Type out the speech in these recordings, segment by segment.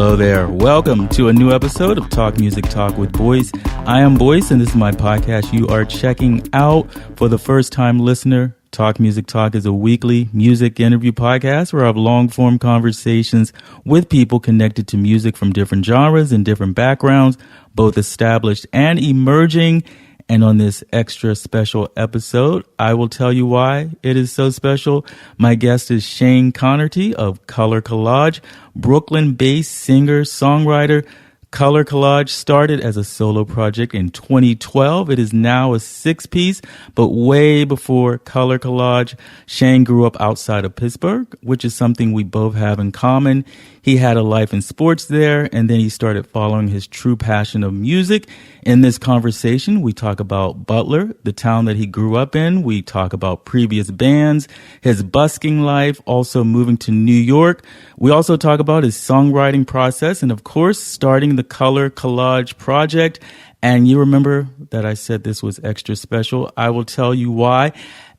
Hello there. Welcome to a new episode of Talk Music Talk with Boice. I am Boice, and this is my podcast you are checking out. For the first-time listener, Talk Music Talk is a weekly music interview podcast where I have long-form conversations with people connected to music from different genres and different backgrounds, both established and emerging. And on this extra special episode, I will tell you why it is so special. My guest is Shane Conerty of Color Collage, Brooklyn-based singer, songwriter. Color Collage started as a solo project in 2012. It is now a six-piece, but way before Color Collage, Shane grew up outside of Pittsburgh, which is something we both have in common. He had a life in sports there, and then he started following his true passion of music. In this conversation, we talk about Butler, the town that he grew up in. We talk about previous bands, his busking life, also moving to New York. We also talk about his songwriting process and, of course, starting the Color Collage project. And you remember that I said this was extra special. I will tell you why.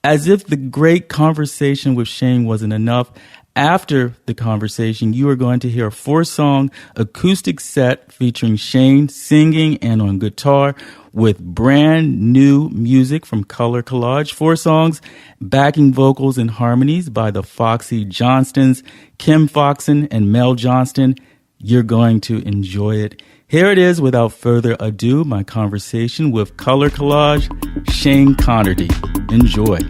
As if the great conversation with Shane wasn't enough, after the conversation, you are going to hear a 4-song acoustic set featuring Shane singing and on guitar with brand new music from Color Collage. 4 songs, backing vocals and harmonies by the Foxy Johnstons, Kim Foxen, and Mel Johnston. You're going to enjoy it. Here it is, without further ado, my conversation with Color Collage, Shane Conerty. Enjoy.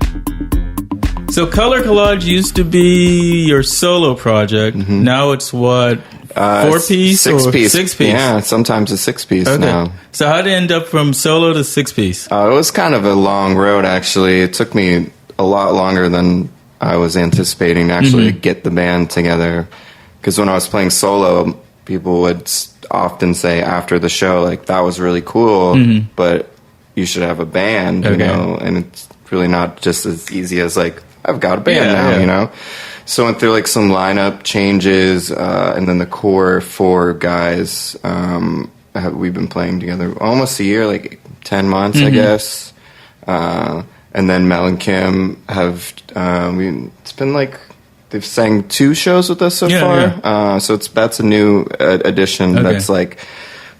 So Color Collage used to be your solo project. Mm-hmm. Now it's what, 4-piece or 6-piece? Yeah, sometimes a 6-piece now. So how did it end up from solo to 6-piece? It was kind of a long road, actually. It took me a lot longer than I was anticipating to actually get the band together. Because when I was playing solo, people would often say after the show, like, that was really cool, but you should have a band, you know? And it's really not just as easy as, like, I've got a band now, you know? So I went through, like, some lineup changes, and then the core 4 guys, we've been playing together almost a year, like 10 months, I guess. And then Mel and Kim have, it's been, like, they've sang 2 shows with us so far. So that's a new addition that's, like,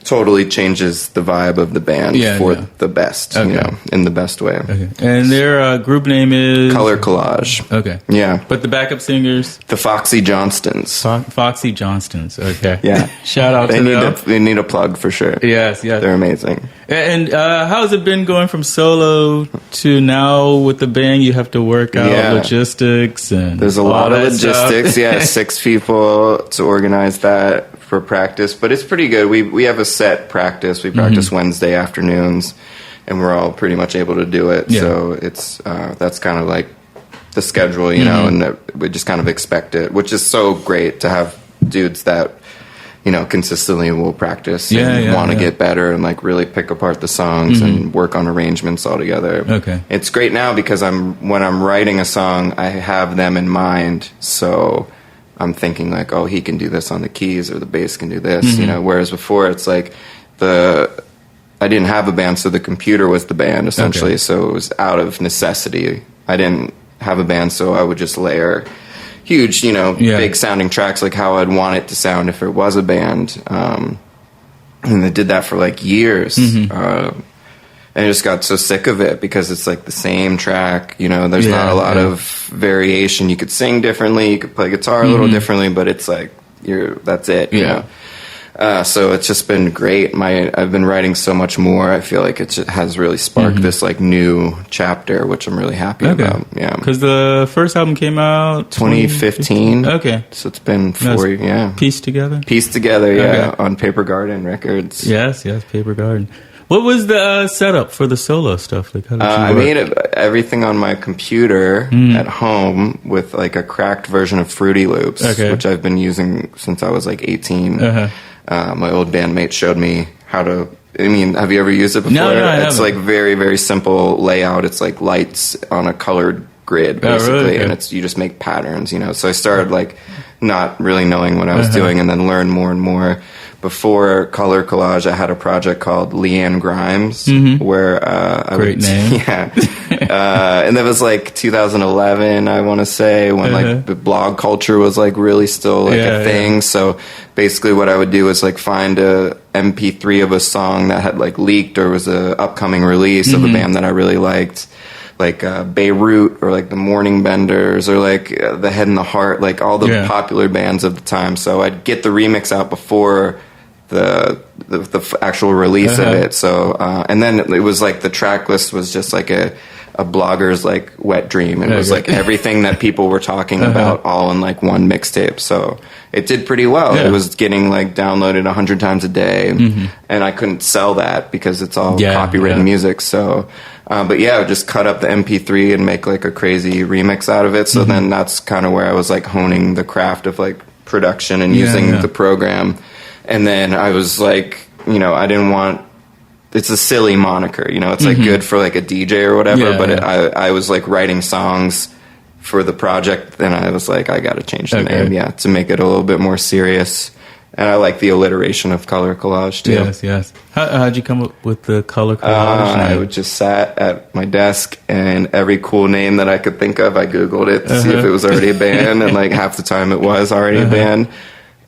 totally changes the vibe of the band for the best, you know, in the best way. And their group name is? Color Collage. Okay. Yeah. But the backup singers? The Foxy Johnstons. Foxy Johnstons. Okay. Yeah. Shout out to them. They need a plug for sure. Yes. They're amazing. And how has it been going from solo to now with the band? You have to work out logistics and there's a lot of logistics. 6 people to organize that for practice, but it's pretty good. We have a set practice. We practice Wednesday afternoons, and we're all pretty much able to do it. So it's that's kind of like the schedule, you know, and we just kind of expect it, which is so great to have dudes that, you know, consistently will practice and want to get better and, like, really pick apart the songs and work on arrangements all together. Okay. It's great now because when I'm writing a song, I have them in mind, so I'm thinking, like, oh, he can do this on the keys or the bass can do this, you know, whereas before it's like I didn't have a band, so the computer was the band, essentially, so it was out of necessity. I didn't have a band, so I would just layer huge, you know, big sounding tracks like how I'd want it to sound if it was a band. And they did that for, like, years. And I just got so sick of it because it's, like, the same track, you know, there's not a lot of variation. You could sing differently, you could play guitar a little differently, but it's like, that's it, you know. So it's just been great. I've been writing so much more. I feel like it has really sparked this, like, new chapter, which I'm really happy about. Yeah, because the first album came out 2015. Okay, so it's been 4 years. Pieced together, on Paper Garden Records. Yes, Paper Garden. What was the setup for the solo stuff? Like, how did you I made everything on my computer at home with, like, a cracked version of Fruity Loops, which I've been using since I was, like, 18. My old bandmate showed me how to. I mean, have you ever used it before? No, I haven't. It's, like, very, very simple layout. It's like lights on a colored grid, basically, really? Okay. And you just make patterns, you know. So I started, like, not really knowing what I was doing, and then learned more and more. Before Color Collage, I had a project called Leanne Grimes, where Great name. And that was like 2011, I want to say, when like the blog culture was like really still like a thing. So basically what I would do is like find a MP3 of a song that had like leaked or was a upcoming release of a band that I really liked, like Beirut or like the Morning Benders or like the Head and the Heart, like all the popular bands of the time. So I'd get the remix out before the actual release of it. So and then it was like the track list was just like a blogger's like wet dream. It was like everything that people were talking about all in like one mixtape. So it did pretty well. It was getting like downloaded 100 times a day, and I couldn't sell that because it's all copywritten music. So but yeah, I would just cut up the MP3 and make like a crazy remix out of it. So then that's kind of where I was like honing the craft of like production and using the program. And then I was like, you know, I didn't want, it's a silly moniker, you know, it's like good for like a DJ or whatever, but I was like writing songs for the project, and I was like, I got to change the name, to make it a little bit more serious. And I like the alliteration of Color Collage too. Yes. How'd you come up with the Color Collage? I would just sat at my desk, and every cool name that I could think of, I Googled it to see if it was already a band, and like half the time it was already a band.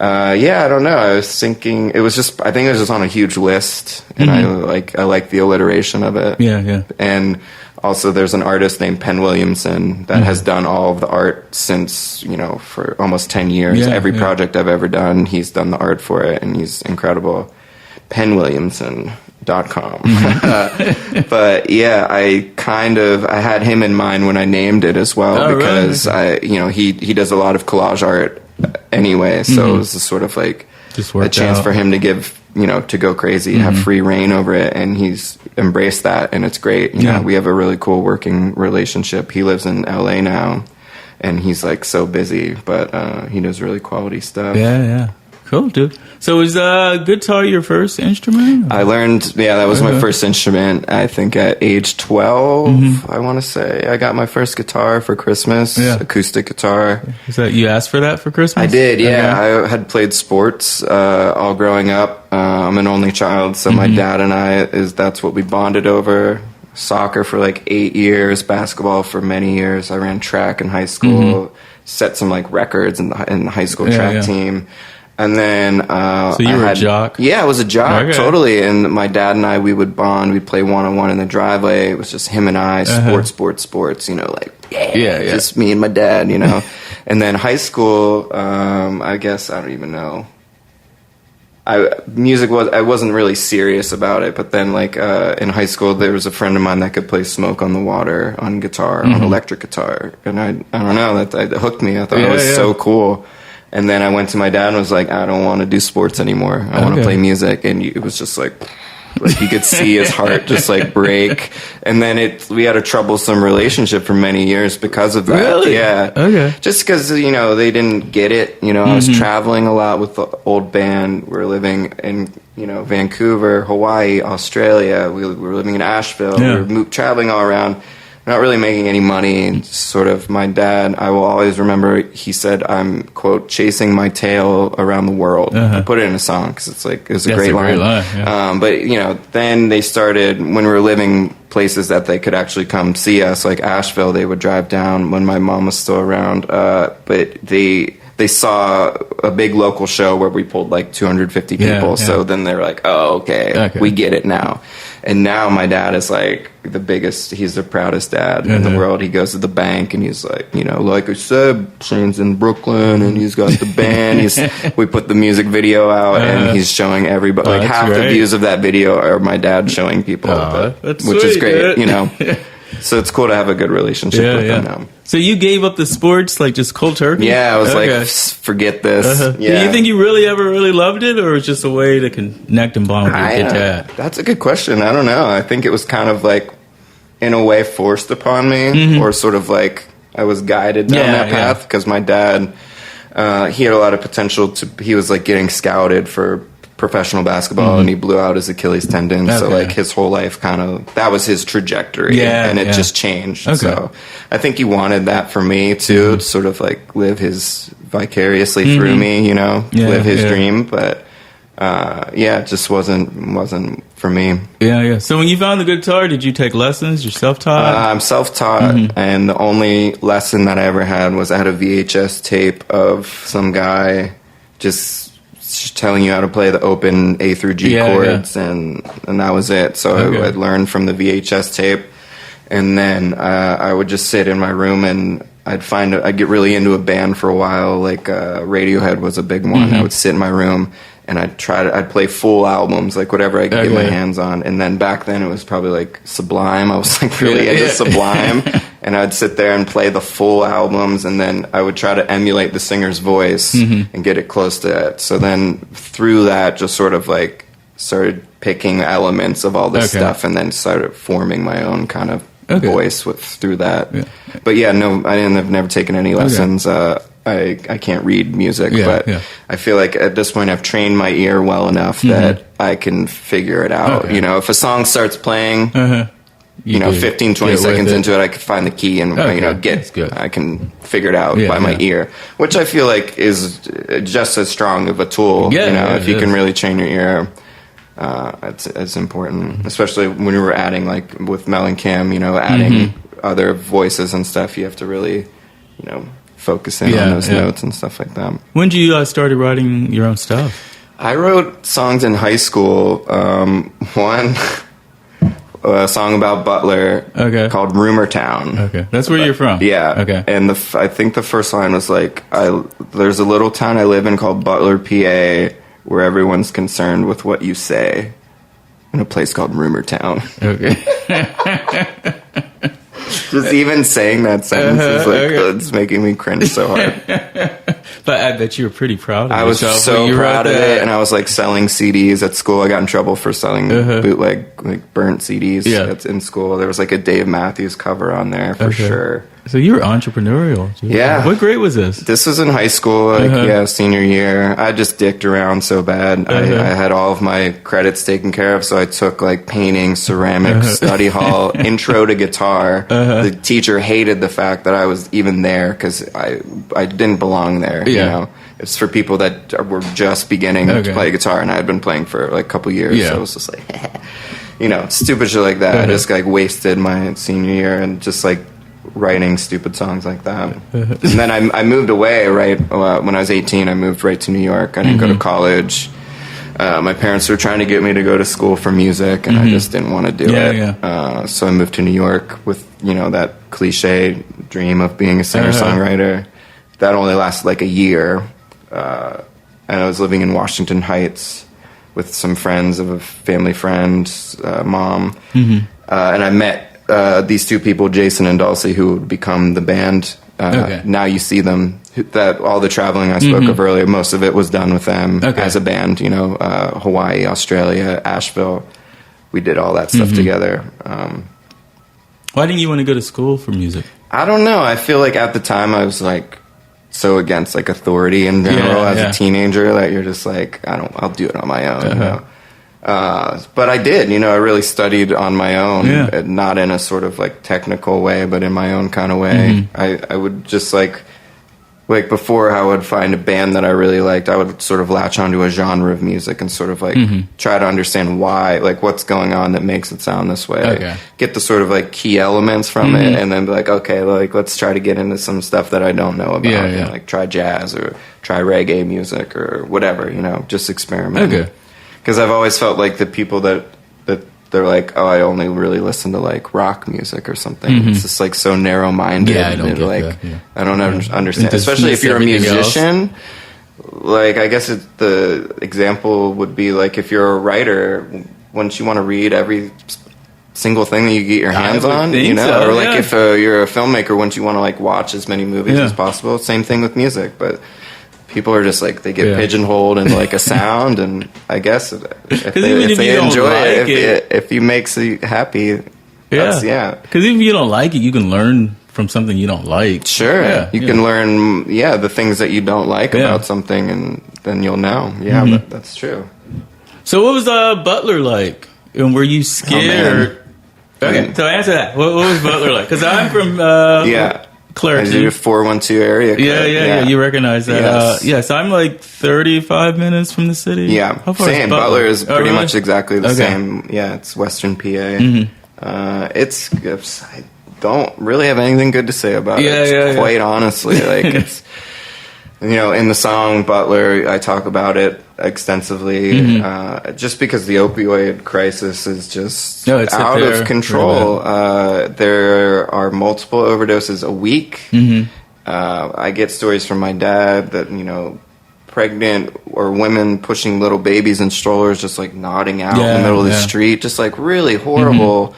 I don't know. I was thinking I think it was just on a huge list, and I like the alliteration of it. Yeah. And also there's an artist named Penn Williamson that has done all of the art since, you know, for almost 10 years. Every project I've ever done, he's done the art for it, and he's incredible. PennWilliamson.com. But yeah, I had him in mind when I named it as well, because he does a lot of collage art anyway, so it was sort of like a chance for him to give, you know, to go crazy, have free reign over it, and he's embraced that, and it's great. You know, we have a really cool working relationship. He lives in LA now, and he's like so busy, but he does really quality stuff. Cool, dude. So was guitar your first instrument? I learned, that was my first instrument, I think at age 12, I want to say. I got my first guitar for Christmas, acoustic guitar. Is that, you asked for that for Christmas? I did, I had played sports all growing up. I'm an only child, so my dad and that's what we bonded over. Soccer for like 8 years, basketball for many years. I ran track in high school, set some like records in the high school track team. And then so you were a jock? Yeah, I was a jock, totally. And my dad and I, we would bond. We'd play one-on-one in the driveway. It was just him and I, sports, you know, like, just me and my dad, you know. And then high school, I guess, I don't even know. I wasn't really serious about it, but then like in high school there was a friend of mine that could play Smoke on the Water on guitar, on electric guitar, and I don't know, that hooked me. I thought it was so cool. And then I went to my dad and was like, I don't want to do sports anymore. I want to play music. And it was just like you could see his heart just like break. And then we had a troublesome relationship for many years because of that. Really? Yeah. Okay. Just because, you know, they didn't get it. You know, I was traveling a lot with the old band. We were living in, you know, Vancouver, Hawaii, Australia. We were living in Asheville. We were traveling all around. Not really making any money. Sort of my dad, I will always remember, he said, I'm, quote, chasing my tail around the world. I put it in a song because it's like, it was a great line. But, you know, then they started, when we were living places that they could actually come see us, like Asheville, they would drive down when my mom was still around. But they saw a big local show where we pulled like 250 people. So then they're like, oh, okay, we get it now. And now my dad is like the biggest, he's the proudest dad in the world. He goes to the bank and he's like, you know, like I said, Shane's in Brooklyn and he's got the band. We put the music video out and he's showing everybody, like half the views of that video are my dad showing people, which is great, you know. So it's cool to have a good relationship with them now. So you gave up the sports, like just cold turkey? Yeah, I was like, forget this. Do you think you really loved it, or was it just a way to connect and bond with your dad? That's a good question. I don't know. I think it was kind of like, in a way, forced upon me, or sort of like I was guided down that path, because my dad, he had a lot of potential he was like getting scouted for professional basketball, and he blew out his Achilles tendon. So like his whole life that was his trajectory, and it just changed. So I think he wanted that for me too, to sort of like live vicariously through me, you know, live his dream. But it just wasn't for me. Yeah. So when you found the guitar, did you take lessons? You're self-taught? I'm self-taught, and the only lesson that I ever had was I had a VHS tape of some guy just telling you how to play the open A through G chords, and that was it. So I'd learn from the VHS tape, and then I would just sit in my room and I'd get really into a band for a while. Like Radiohead was a big one. I would sit in my room and I'd play full albums, like whatever I could get my hands on. And then back then it was probably like Sublime. I was like really into Sublime, and I'd sit there and play the full albums, and then I would try to emulate the singer's voice and get it close to it. So then through that, just sort of like started picking elements of all this stuff, and then started forming my own kind of voice through that. But I've never taken any lessons. I can't read music, but I feel like at this point I've trained my ear well enough that I can figure it out. You know, if a song starts playing, 15, 20 seconds into it, I can find the key and I can figure it out by my ear, which I feel like is just as strong of a tool. If you can really train your ear. It's important, especially when we were adding, like with Mel and Kim, adding other voices and stuff. You have to really, focus in on those notes and stuff like that. When did you started writing your own stuff? I wrote songs in high school. One song about Butler called Rumor Town. Okay, that's where you're from. Yeah. Okay. And I think the first line was like, "There's a little town I live in called Butler, PA, where everyone's concerned with what you say, in a place called Rumor Town." Okay. Just even saying that sentence is like, it's making me cringe so hard. But I bet you were pretty proud of it. I was so proud of it, and I was like selling CDs at school. I got in trouble for selling bootleg, like burnt CDs in school. There was like a Dave Matthews cover on there for sure. So you were entrepreneurial. Yeah. What grade was this? This was in high school, senior year. I just dicked around so bad. I had all of my credits taken care of, so I took like painting, ceramics, study hall, intro to guitar. The teacher hated the fact that I was even there because I didn't belong there. You know, it's for people that were just beginning to play guitar, and I had been playing for like a couple years. So it was just like, stupid shit like that. I just like wasted my senior year and just like writing stupid songs like that. And then I moved away when I was 18. I moved right to New York. I didn't go to college. My parents were trying to get me to go to school for music, and I just didn't want to do it. So I moved to New York with that cliche dream of being a singer-songwriter. That only lasted like a year, and I was living in Washington Heights with some friends of a family friend's mom, and I met these two people, Jason and Dulcie, who would become the band. Now you see them. That all the traveling I spoke of earlier, most of it was done with them as a band. Hawaii, Australia, Asheville. We did all that stuff together. Why didn't you want to go to school for music? I don't know. I feel like at the time I was like so against like authority in general as a teenager that you're just like, I'll do it on my own. But I did, I really studied on my own, not in a sort of like technical way, but in my own kind of way. I would just like before I would find a band that I really liked, I would sort of latch onto a genre of music and sort of like try to understand why, like what's going on that makes it sound this way. Like, get the sort of like key elements from it, and then be like, okay, like let's try to get into some stuff that I don't know about. And, like try jazz or try reggae music or whatever, just experiment. Because I've always felt like the people that they're like, oh, I only really listen to like rock music or something. It's just like so narrow-minded. I don't get that. I don't understand, especially if you're a musician. Like, I guess the example would be like if you're a writer, wouldn't you want to read every single thing that you get your hands on? So, or like if you're a filmmaker, wouldn't you want to like watch as many movies as possible? Same thing with music, but people are just like, they get pigeonholed into like a sound, and I guess if they enjoy it, if you makes you happy, because even if you don't like it, you can learn from something you don't like. Sure, you can learn the things that you don't like about something, and then you'll know. But that's true. So what was Butler like, and were you scared? So answer that. What was Butler like? Because I'm from Claire, I do 412 area code. Yeah. You recognize that? Yes. Yes, I'm like 35 minutes from the city. Yeah, How far same. is Butler is pretty really? much exactly the Okay. same. Yeah, it's Western PA. It's I don't really have anything good to say about it. Quite honestly, like it's. In the song Butler, I talk about it extensively, just because the opioid crisis is just out of control. There are multiple overdoses a week. I get stories from my dad that, pregnant or women pushing little babies in strollers just like nodding out in the middle of the street, just like really horrible.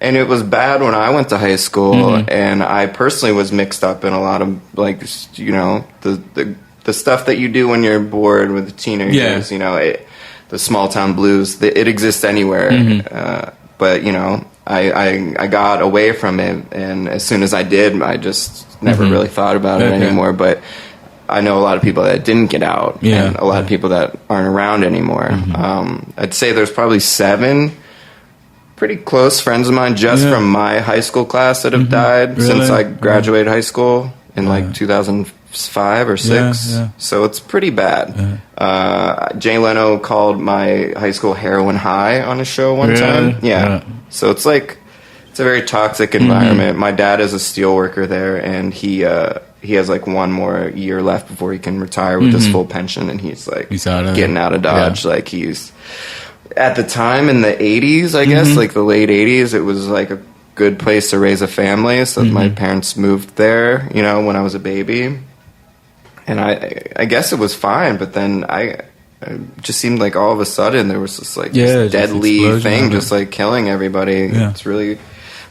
And it was bad when I went to high school, and I personally was mixed up in a lot of, like, the stuff that you do when you're bored with the teenagers, the small town blues, it exists anywhere. But, I got away from it, and as soon as I did, I just never really thought about it anymore. But I know a lot of people that didn't get out, and a lot of people that aren't around anymore. I'd say there's probably 7 pretty close friends of mine just from my high school class that have died since I graduated high school in like 2005 or 6. So it's pretty bad. Jay Leno called my high school heroin high on a show one time. So it's like, it's a very toxic environment. My dad is a steel worker there, and he has like one more year left before he can retire with his full pension, and he's like getting out of Dodge. Like he's... At the time in the 80s, I guess, like the late 80s, it was like a good place to raise a family. So my parents moved there, when I was a baby. And I guess it was fine, but then it just seemed like all of a sudden there was this like this deadly thing just like killing everybody. It's really...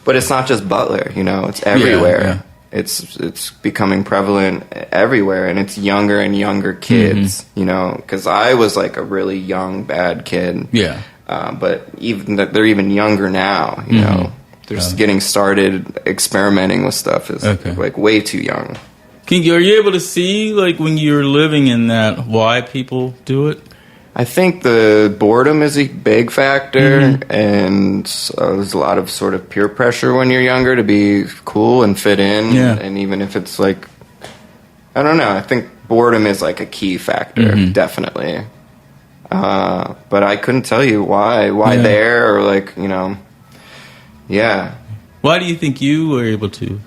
But it's not just Butler, it's everywhere. It's becoming prevalent everywhere, and it's younger and younger kids, because I was like a really young, bad kid. But they're even younger now, They're just getting started experimenting with stuff is like way too young. Are you able to see, like, when you're living in that, why people do it? I think the boredom is a big factor, and there's a lot of sort of peer pressure when you're younger to be cool and fit in. And even if it's like, I don't know, I think boredom is like a key factor, definitely. But I couldn't tell you why there, or like, Why do you think you were able to?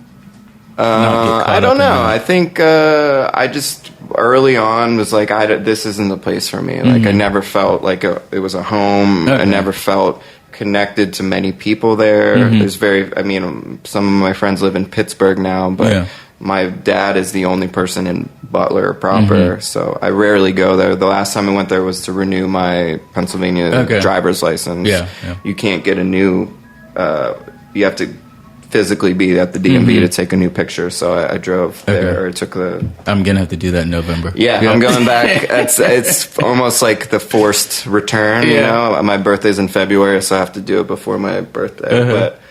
I don't know. I think I just early on was like, this isn't the place for me. Like I never felt like it was a home. I never felt connected to many people there. There's some of my friends live in Pittsburgh now, but my dad is the only person in Butler proper, so I rarely go there. The last time I went there was to renew my Pennsylvania driver's license. You can't get a new, you have to physically be at the DMV to take a new picture, so I drove there. Or took I'm gonna have to do that in November. I'm going back. It's almost like the forced return. My birthday's in February, so I have to do it before my birthday. But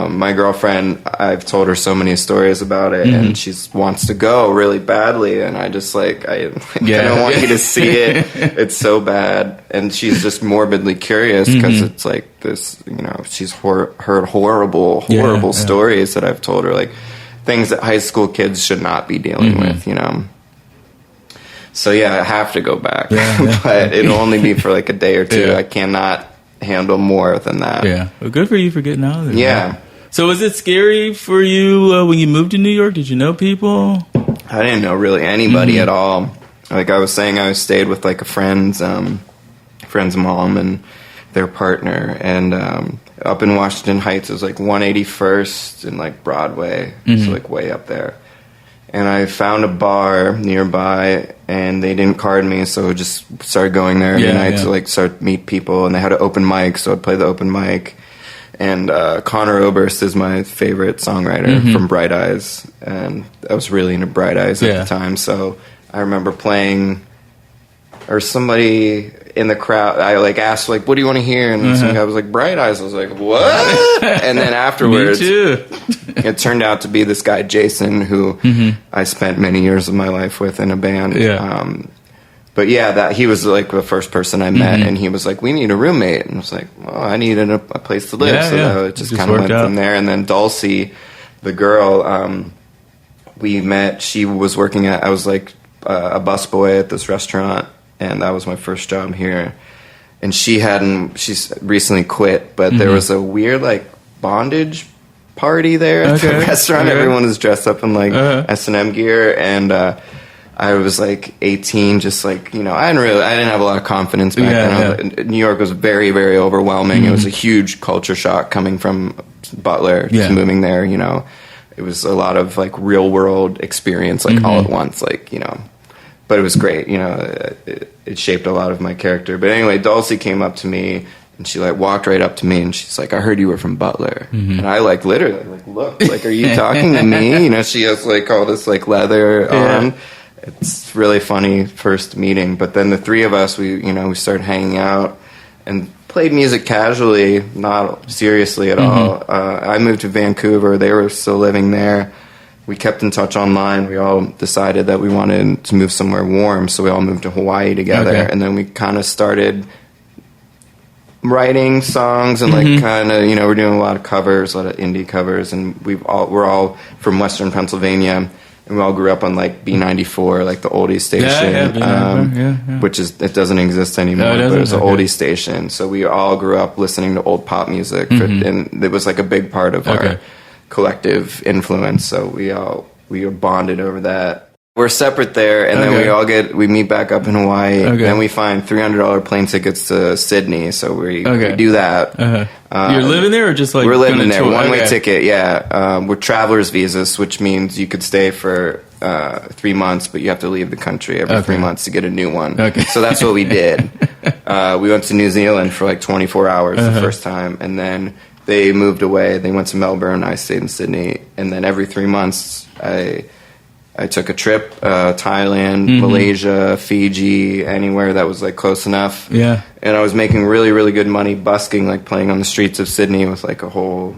my girlfriend, I've told her so many stories about it, and she wants to go really badly, and I just I don't want you to see it. It's so bad, and she's just morbidly curious because it's like this, she's heard horrible stories that I've told her, like things that high school kids should not be dealing with, So I have to go back, but it'll only be for like a day or two. I cannot handle more than that. Well, good for you for getting out of there. Yeah. So was it scary for you when you moved to New York? Did you know people? I didn't know really anybody at all. Like I was saying, I stayed with like a friend's mom and their partner, and up in Washington Heights, it was like 181st and like Broadway, so like way up there. And I found a bar nearby, and they didn't card me, so I just started going there every night to like start meet people. And they had an open mic, so I'd play the open mic. And Connor Oberst is my favorite songwriter from Bright Eyes, and I was really into Bright Eyes at the time. So I remember playing, or somebody in the crowd, I like asked like, "What do you want to hear?" And some guy was like, "Bright Eyes." I was like, "What?" And then afterwards, Me too. It turned out to be this guy Jason, who I spent many years of my life with in a band. But that he was like the first person I met, and he was like, "We need a roommate," and I was like, "Well, I needed a place to live," so it just kind of went from there. And then Dulcie, the girl, we met. She was working I was like a busboy at this restaurant, and that was my first job here. And she's recently quit, but there was a weird like bondage party there at the restaurant. Everyone is dressed up in like S&M gear, and I was like 18, just like, you know, I didn't have a lot of confidence back then. New York was very, very overwhelming. It was a huge culture shock coming from Butler, just moving there, you know. It was a lot of like real world experience, like all at once, like, you know. But it was great, you know. It shaped a lot of my character. But anyway, Dulcie came up to me, and she like walked right up to me, and she's like, "I heard you were from Butler." And I like literally like looked like, "Are you talking to me?" You know, she has like all this like leather on. It's really funny first meeting, but then the three of us, we started hanging out and played music casually, not seriously at all. I moved to Vancouver. They were still living there. We kept in touch online. We all decided that we wanted to move somewhere warm, so we all moved to Hawaii together. And then we kind of started writing songs and like kind of, you know, we're doing a lot of covers, a lot of indie covers, and we're all from Western Pennsylvania. And we all grew up on like B94, like the oldie station, which it doesn't exist anymore, but it was an oldie station. So we all grew up listening to old pop music, and it was like a big part of our collective influence. So we were bonded over that. We're separate there, and then we meet back up in Hawaii. Then we find $300 plane tickets to Sydney, so we do that. You're living there, or just like we're living there? One-way ticket, yeah. We're traveler's visas, which means you could stay for 3 months, but you have to leave the country every 3 months to get a new one. So that's what we did. We went to New Zealand for like 24 hours the first time, and then they moved away. They went to Melbourne. I stayed in Sydney, and then every 3 months, I took a trip, Thailand, Malaysia, Fiji, anywhere that was like close enough. Yeah. And I was making really, really good money busking, like playing on the streets of Sydney with like a whole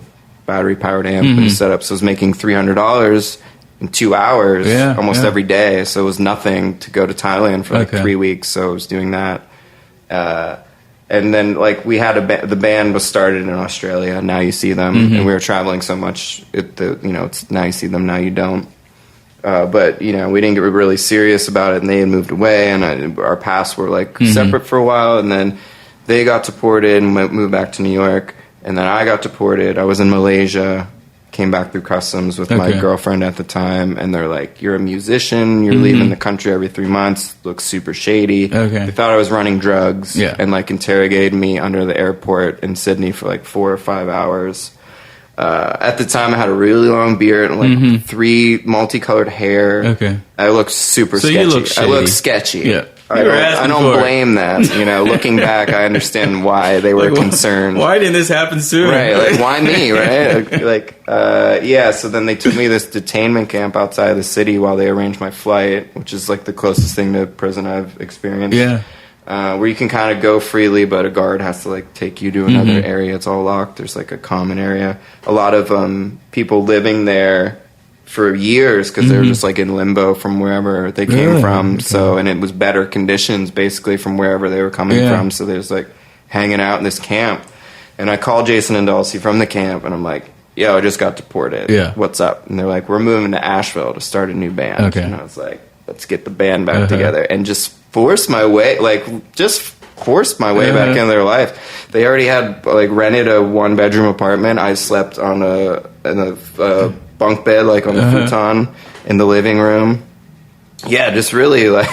battery powered amp and setup. So I was making $300 in 2 hours almost every day. So it was nothing to go to Thailand for like 3 weeks. So I was doing that. And then like we had the band was started in Australia. Now you see them, and we were traveling so much. It's now you see them, now you don't. But, you know, we didn't get really serious about it, and they had moved away, and our paths were, like, separate for a while, and then they got deported and moved back to New York, and then I got deported. I was in Malaysia, came back through customs with my girlfriend at the time, and they're like, "You're a musician, you're leaving the country every 3 months, looks super shady." They thought I was running drugs, and, like, interrogated me under the airport in Sydney for, like, 4 or 5 hours. At the time, I had a really long beard and like 3 multicolored hair. I looked super sketchy. You look I looked sketchy. Yeah. I don't blame that. You know, looking back, I understand why they were concerned. Why didn't this happen sooner? Right. Like, why me? Right. So then they took me to this detainment camp outside of the city while they arranged my flight, which is like the closest thing to prison I've experienced. Yeah. Where you can kind of go freely, but a guard has to like take you to another area. It's all locked. There's like a common area. A lot of people living there for years because they were just like in limbo from wherever they came from. So, and it was better conditions basically from wherever they were coming from. So there's like hanging out in this camp. And I called Jason and Dulcie from the camp, and I'm like, "Yo, I just got deported. What's up?" And they're like, "We're moving to Asheville to start a new band." And I was like, "Let's get the band back together," and just forced my way back into their life. They already had like rented a 1-bedroom apartment. I slept on in a bunk bed, like on the futon in the living room. Yeah, just really like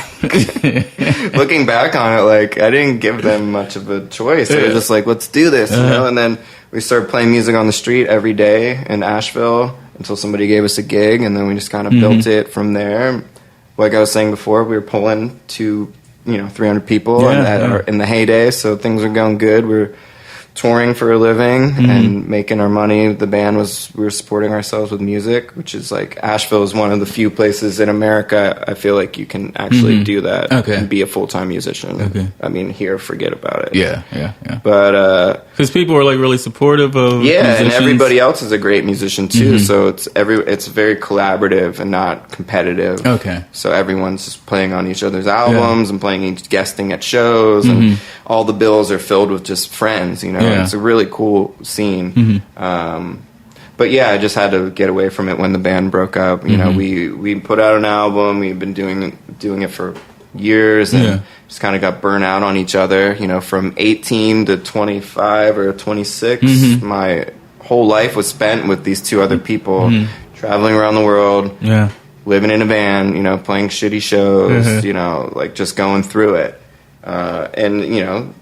looking back on it, like I didn't give them much of a choice. They were just like, "Let's do this," you know. And then we started playing music on the street every day in Asheville until somebody gave us a gig, and then we just kind of built it from there. Like I was saying before, we were pulling to 300 people in the heyday, so things were going good. We were touring for a living and making our money. The band we were supporting ourselves with music, which is like Asheville is one of the few places in America I feel like you can actually do that and be a full-time musician. I mean, here, forget about it. Yeah. But because people are like really supportive of musicians. And everybody else is a great musician too. So it's very collaborative and not competitive. So everyone's just playing on each other's albums and guesting at shows, and all the bills are filled with just friends. It's a really cool scene. But yeah, I just had to get away from it when the band broke up. You know, we put out an album. We've been doing it for years, and just kind of got burnt out on each other. You know, from 18 to 25 or 26, my whole life was spent with these two other people, traveling around the world, living in a van, you know, playing shitty shows, you know, like just going through it. And, you know,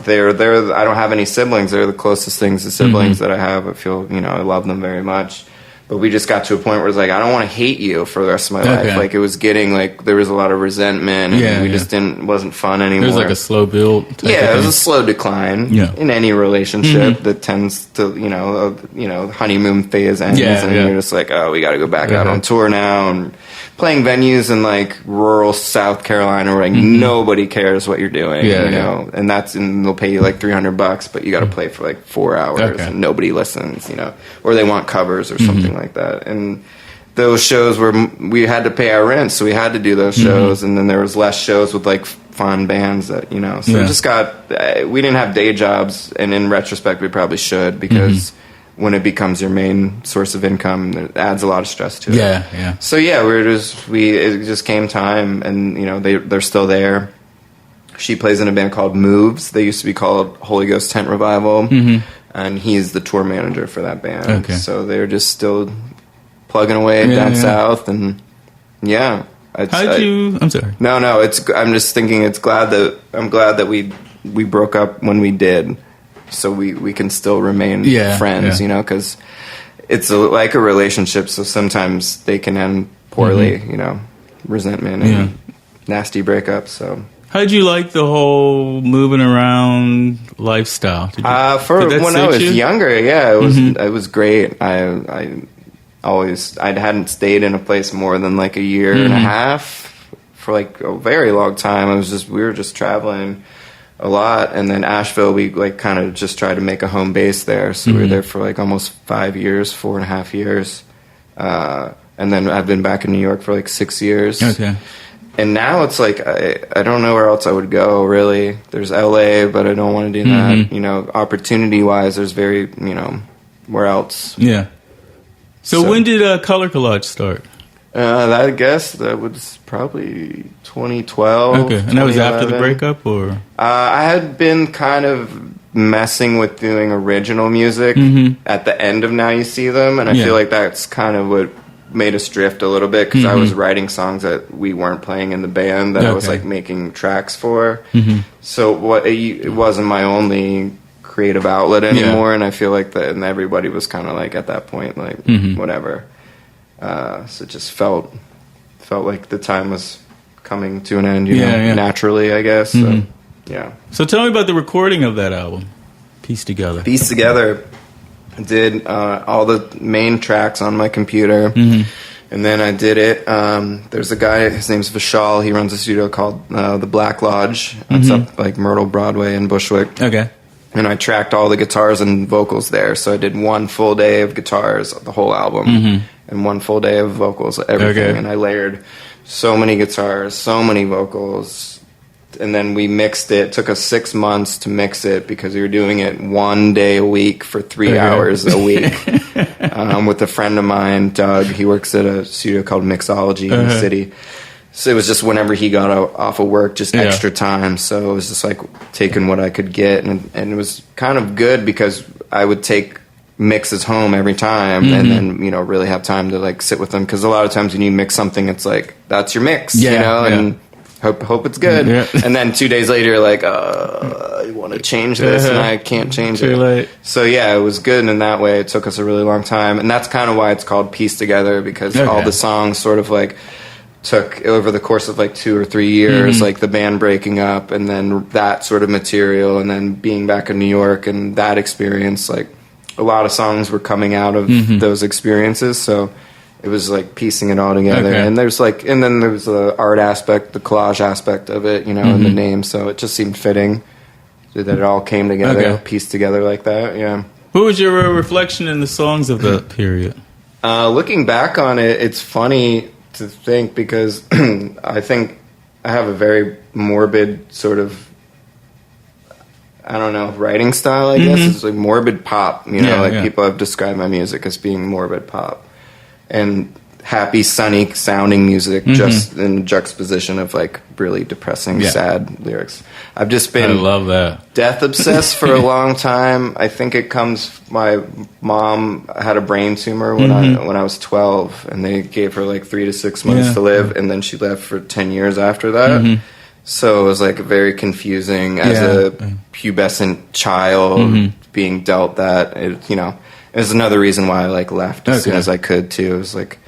they're I don't have any siblings. They're the closest things to siblings that I have. I feel, you know, I love them very much. But we just got to a point where it's like, I don't want to hate you for the rest of my life. Like, it was getting, like, there was a lot of resentment, and we just wasn't fun anymore. There's like a slow build. It was a slow decline in any relationship that tends to, you know, honeymoon phase ends, and you're just like, oh, we got to go back out on tour now, and playing venues in, like, rural South Carolina where, like, nobody cares what you're doing, you know, and they'll pay you, like, $300, but you got to play for, like, 4 hours, and nobody listens, you know, or they want covers or something like that. And those shows we had to pay our rent, so we had to do those shows, and then there was less shows with, like, fun bands that, you know, so it just we didn't have day jobs, and in retrospect we probably should, because when it becomes your main source of income, it adds a lot of stress to it. So yeah, it just came time, and, you know, they're still there. She plays in a band called Moves. They used to be called Holy Ghost Tent Revival, and he's the tour manager for that band. So they're just still plugging away down south, and I'm sorry. No, I'm just thinking I'm glad that we broke up when we did, so we can still remain friends, you know, because it's like a relationship, so sometimes they can end poorly, you know, resentment and nasty breakups, so. How'd you like the whole moving around lifestyle? When I was younger, it was great. I hadn't stayed in a place more than like a year and a half for like a very long time. We were just traveling a lot, and then Asheville, we like kind of just tried to make a home base there. So we were there for like almost 5 years, 4.5 years, and then I've been back in New York for like 6 years. And now it's like I don't know where else I would go, really. There's LA, but I don't want to do that. You know, opportunity wise, there's very, you know, where else? So when did Color Collage start? I guess that was probably 2012. And that was after the breakup, or? I had been kind of messing with doing original music at the end of Now You See Them, and I feel like that's kind of what made us drift a little bit, because I was writing songs that we weren't playing in the band that I was like making tracks for. So it wasn't my only creative outlet anymore, and I feel like and everybody was kind of like at that point like whatever. So it just felt like the time was coming to an end, you know, naturally, I guess. So, So tell me about the recording of that album, Piece Together. I did all the main tracks on my computer, and then I did it. There's a guy, his name's Vishal. He runs a studio called The Black Lodge. It's up like Myrtle Broadway in Bushwick. And I tracked all the guitars and vocals there. So I did 1 full day of guitars, the whole album, and 1 full day of vocals, everything. And I layered so many guitars, so many vocals. And then we mixed it. It took us 6 months to mix it, because we were doing it 1 day a week for 3 hours a week with a friend of mine, Doug. He works at a studio called Mixology in the city. So it was just whenever he got off of work, just extra time. So it was just like taking what I could get. And it was kind of good, because I would take mixes home every time and then, you know, really have time to like sit with them. Because a lot of times when you mix something, it's like, that's your mix, you know, and hope it's good. And then 2 days later, like, I want to change this and I can't change it. Late. So yeah, it was good in that way. It took us a really long time. And that's kind of why it's called Piece Together, because all the songs sort of like took over the course of like 2 or 3 years, like the band breaking up, and then that sort of material, and then being back in New York and that experience. Like a lot of songs were coming out of those experiences, so it was like piecing it all together. And there's like, and then there's the art aspect, the collage aspect of it, you know, in the name. So it just seemed fitting that it all came together, pieced together like that. Who was your reflection in the songs of that period? Looking back on it, it's funny to think, because I think I have a very morbid sort of I don't know, writing style, I guess. It's like morbid pop, you know, people have described my music as being morbid pop. And happy, sunny sounding music, just in juxtaposition of like really depressing, sad lyrics. I've just been I love that. death obsessed for a long time. I think it comes, my mom had a brain tumor when I was 12, and they gave her like 3 to 6 months to live, and then she left for 10 years after that. So it was like very confusing as a pubescent child being dealt that. It, you know, it was another reason why I like left as soon as I could too. It was like,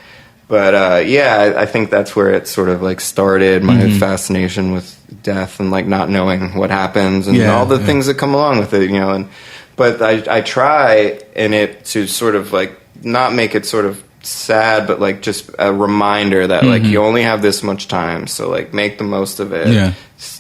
but I think that's where it sort of like started, my fascination with death and like not knowing what happens and all the things that come along with it, you know. And but I try in it to sort of like not make it sort of sad, but like just a reminder that like you only have this much time, so like make the most of it.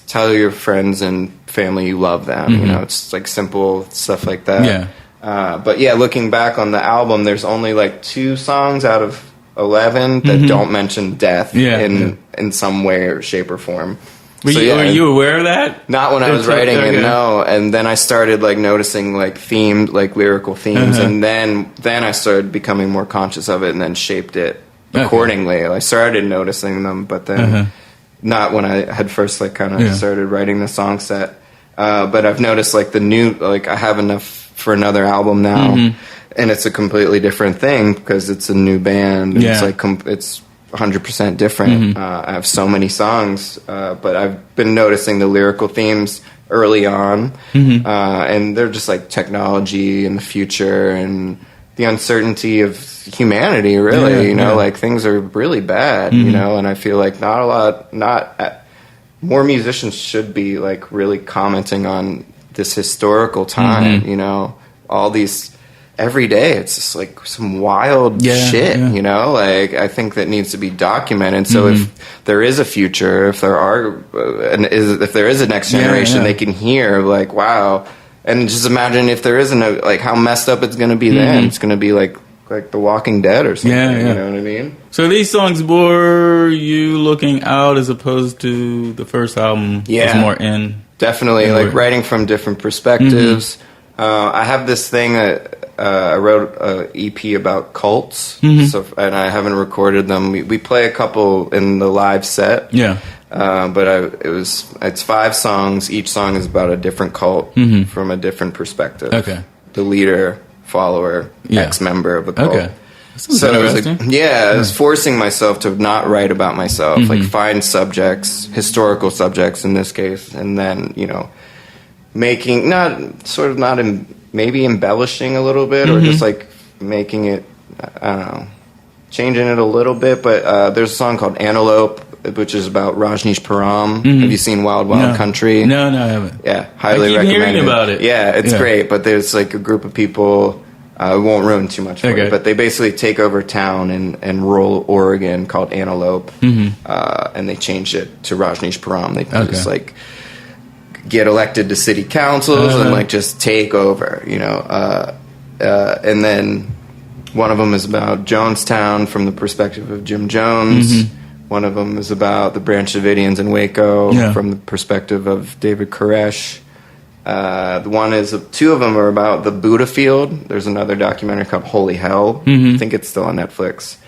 Tell your friends and family you love them. You know, it's like simple stuff like that. But looking back on the album, there's only like 2 songs out of 11 that don't mention death in some way or shape or form. Were you aware of that? Not when I was writing it, no. And then I started like noticing like themes, like lyrical themes, and then I started becoming more conscious of it, and then shaped it accordingly. I started noticing them, but then not when I had first like kind of started writing the song set. But I've noticed like the new, like I have enough for another album now, and it's a completely different thing because it's a new band. And it's like it's 100% different. I have so many songs, but I've been noticing the lyrical themes early on, and they're just like technology and the future and the uncertainty of humanity, really. You know, like things are really bad, you know, and I feel like more musicians should be like really commenting on this historical time, you know, all these. Every day, it's just like some wild shit, you know. Like I think that needs to be documented. So if there is a future, if there are, if there is a next generation, they can hear like, wow. And just imagine if there isn't a, like how messed up it's going to be then. It's going to be like The Walking Dead or something. You know what I mean? So these songs were you looking out as opposed to the first album? Was more in. Definitely, like writing from different perspectives. I have this thing that. I wrote an EP about cults, so and I haven't recorded them. We play a couple in the live set, but it's 5 songs. Each song is about a different cult from a different perspective. The leader, follower, ex-member of the cult. So it was like, I was forcing myself to not write about myself, like find subjects, historical subjects in this case, and then you know, making maybe embellishing a little bit, or just like making it, I don't know, changing it a little bit. But there's a song called Antelope, which is about Rajneeshpuram. Have you seen Wild Wild Country? No, I haven't. Yeah, highly recommend hearing about it. Yeah, it's great. But there's like a group of people, we won't ruin too much for you, but they basically take over town in rural Oregon called Antelope, and they changed it to Rajneeshpuram. They just like get elected to city councils and like just take over, you know. And then one of them is about Jonestown from the perspective of Jim Jones. One of them is about the Branch Davidians in Waco from the perspective of David Koresh. Two of them are about the Buddha Field. There's another documentary called Holy Hell. I think it's still on Netflix.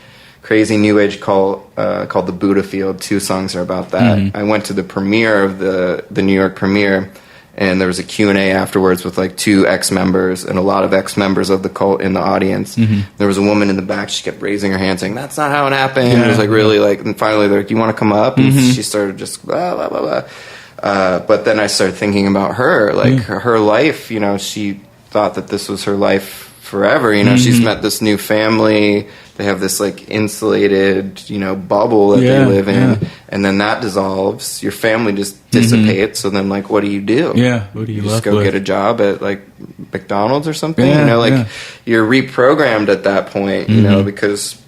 Crazy new age cult called the Buddha Field. 2 songs are about that. I went to the premiere of the New York premiere, and there was a Q&A afterwards with like 2 ex-members and a lot of ex-members of the cult in the audience. There was a woman in the back. She kept raising her hand saying, "That's not how it happened." It was like really like, and finally they're like, "Do you want to come up?" And she started just blah, blah, blah, blah. But then I started thinking about her, like her life, you know, she thought that this was her life forever, you know. She's met this new family. They have this like insulated, you know, bubble that they live in, and then that dissolves. Your family just dissipates. So then, like, what do you do? What do you just go get a job at like McDonald's or something? You know, like you're reprogrammed at that point. You know, because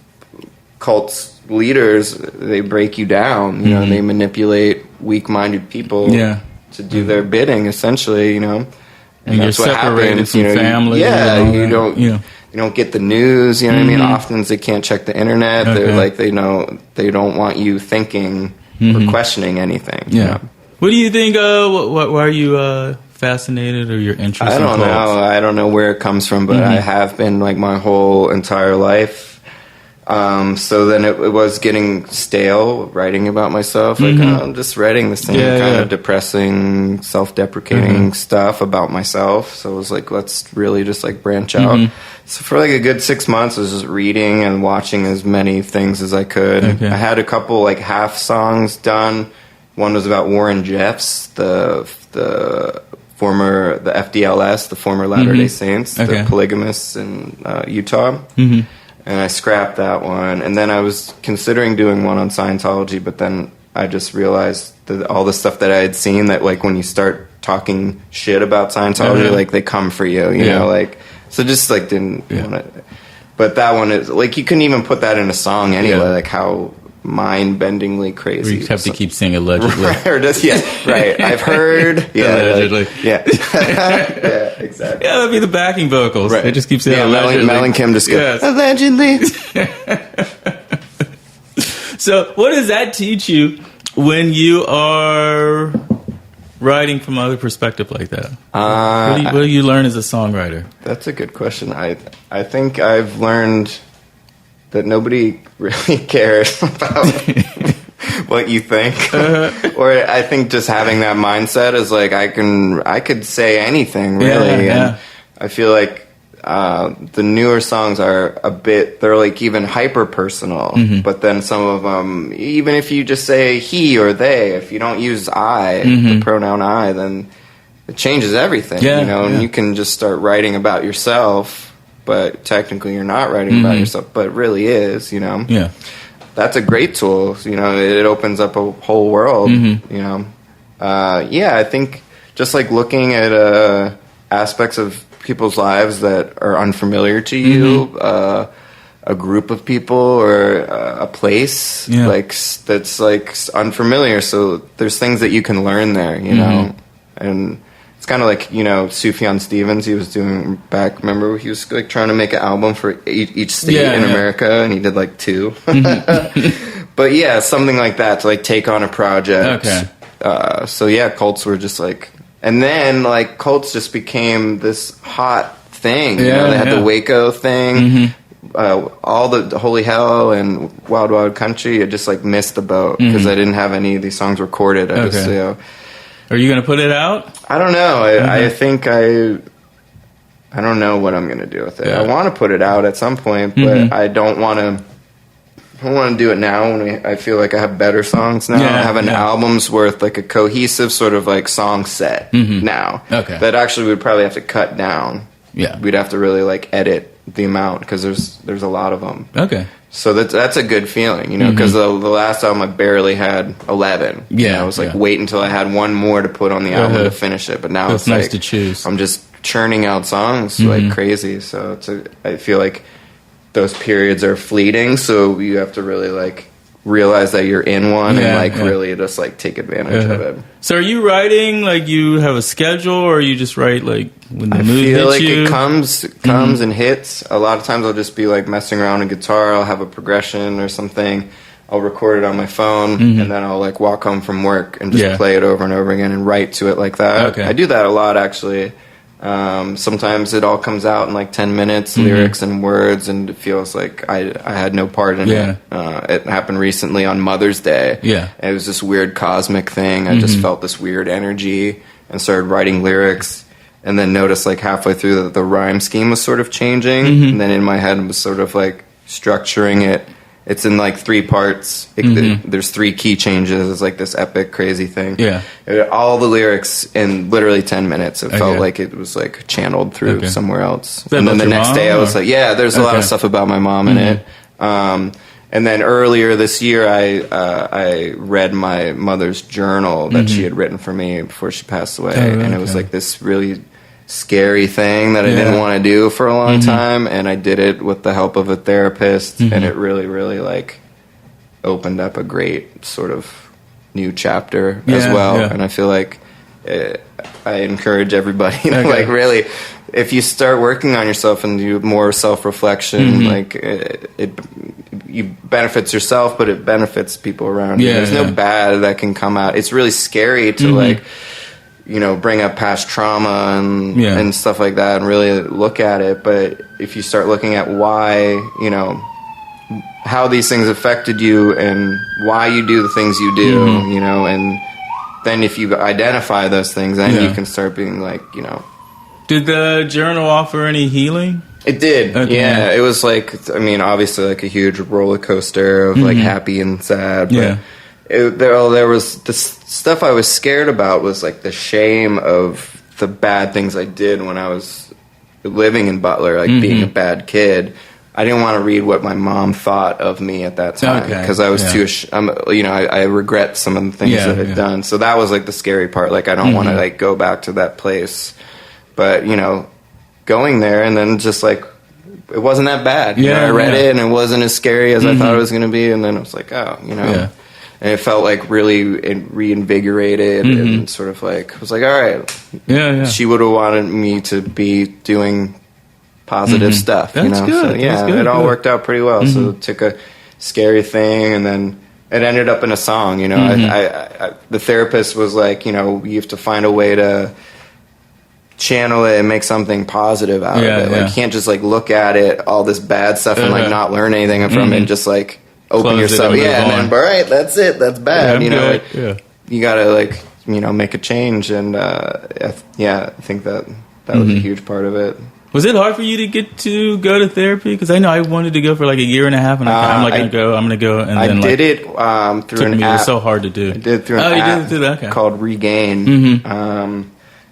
cults leaders, they break you down. You know, they manipulate weak-minded people to do their bidding, essentially. You know, and that's what happens. You know, family. You don't get the news, you know what I mean? Often they can't check the internet. They're like, they don't want you thinking or questioning anything. You know? What do you think, why are you fascinated, or your interest? I don't know. I don't know where it comes from, but I have been like my whole entire life. So then it was getting stale writing about myself. Like, I'm just writing the same kind of depressing, self-deprecating stuff about myself. So it was like, let's really just like branch out. So for like a good 6 months, I was just reading and watching as many things as I could. I had a couple like half songs done. One was about Warren Jeffs, the FDLS, the former Latter-day Saints, the polygamists in Utah. And I scrapped that one. And then I was considering doing one on Scientology, but then I just realized that all the stuff that I had seen, that like when you start talking shit about Scientology, like they come for you, you know, like, so just like didn't want to. But that one is like, you couldn't even put that in a song anyway, like how mind-bendingly crazy. You have to keep saying allegedly. Right. I've heard. Allegedly. Yeah, exactly. Yeah, that'd be the backing vocals. Right. They just keep saying allegedly. Mel and Kim just go, allegedly. So what does that teach you when you are writing from other perspective like that? What do you learn as a songwriter? That's a good question. I think I've learned that nobody really cares about what you think. Or I think just having that mindset is like, I could say anything, really. And I feel like the newer songs are they're like even hyper personal, but then some of them, even if you just say he or they, if you don't use I, the pronoun I, then it changes everything, you know, and you can just start writing about yourself, but technically you're not writing about yourself, but it really is, you know. Yeah. That's a great tool, you know, it opens up a whole world, you know. I think just like looking at aspects of people's lives that are unfamiliar to you, a group of people or a place like that's like unfamiliar, so there's things that you can learn there, you know. And it's kind of like, you know, Sufjan Stevens, he was doing back, remember, he was like trying to make an album for each state in America, and he did like 2. But yeah, something like that, to like take on a project. So cults were just like, and then like cults just became this hot thing. You know, they had the Waco thing, all the Holy Hell and Wild Wild Country. I just like missed the boat because I didn't have any of these songs recorded. I just, you know, are you going to put it out? I don't know. I think I don't know what I'm going to do with it. I want to put it out at some point, but I don't want to. I don't want to do it now when I feel like I have better songs now. I have an album's worth, like a cohesive sort of like song set now. That actually we'd probably have to cut down. We'd have to really like edit the amount because there's a lot of them. So that's a good feeling, you know, because the last album I barely had 11. You know, I was like wait until I had one more to put on the album to finish it. But now it's nice like to choose. I'm just churning out songs like crazy. So I feel like those periods are fleeting, so you have to really like realize that you're in one and like really just like take advantage of it. So are you writing like you have a schedule, or you just write like when the mood hits you? I feel like it comes and hits. A lot of times I'll just be like messing around with guitar, I'll have a progression or something, I'll record it on my phone, and then I'll like walk home from work and just play it over and over again and write to it like that. I do that a lot actually. Sometimes it all comes out in like 10 minutes, lyrics and words, and it feels like I had no part in it. It happened recently on Mother's Day. It was this weird cosmic thing. I just felt this weird energy and started writing lyrics, and then noticed like halfway through that the rhyme scheme was sort of changing, and then in my head was sort of like structuring it. It's in like 3 parts. There's 3 key changes. It's like this epic, crazy thing. All the lyrics in literally 10 minutes. It felt like it was like channeled through somewhere else. And then the next day I was like, there's a lot of stuff about my mom in it. And then earlier this year I read my mother's journal that she had written for me before she passed away. And it was like this really scary thing that I didn't want to do for a long time, and I did it with the help of a therapist, and it really, really like opened up a great sort of new chapter as well. And I feel like I encourage everybody, like really, if you start working on yourself and do more self-reflection, like it benefits yourself, but it benefits people around you. There's no bad that can come out. It's really scary to like, bring up past trauma and stuff like that and really look at it. But if you start looking at why, how these things affected you and why you do the things you do, and then if you identify those things, then you can start being like, Did the journal offer any healing? It did. Okay. Yeah. It was obviously like a huge roller coaster of like happy and sad. But there was the stuff I was scared about was like the shame of the bad things I did when I was living in Butler, like being a bad kid. I didn't want to read what my mom thought of me at that time because I was too. I regret some of the things that I've done. So that was like the scary part. Like I don't want to like go back to that place. But going there and then just like it wasn't that bad. I read it and it wasn't as scary as I thought it was going to be. And then I was like, and it felt like really reinvigorated and sort of like I was like, all right, she would have wanted me to be doing positive stuff. That's good. So, yeah, it all worked out pretty well. So it took a scary thing and then it ended up in a song. I the therapist was like, you have to find a way to channel it and make something positive out of it. Like you can't just like look at it, all this bad stuff and like not learn anything from it and just like open yourself. And then, all right, that's it. That's bad. You gotta like, make a change. And I think that was a huge part of it. Was it hard for you to go to therapy? Because I know I wanted to go for like a year and a half, and I'm going to go. And then I did it through an app. It was so hard to do. I did through an app called Regain.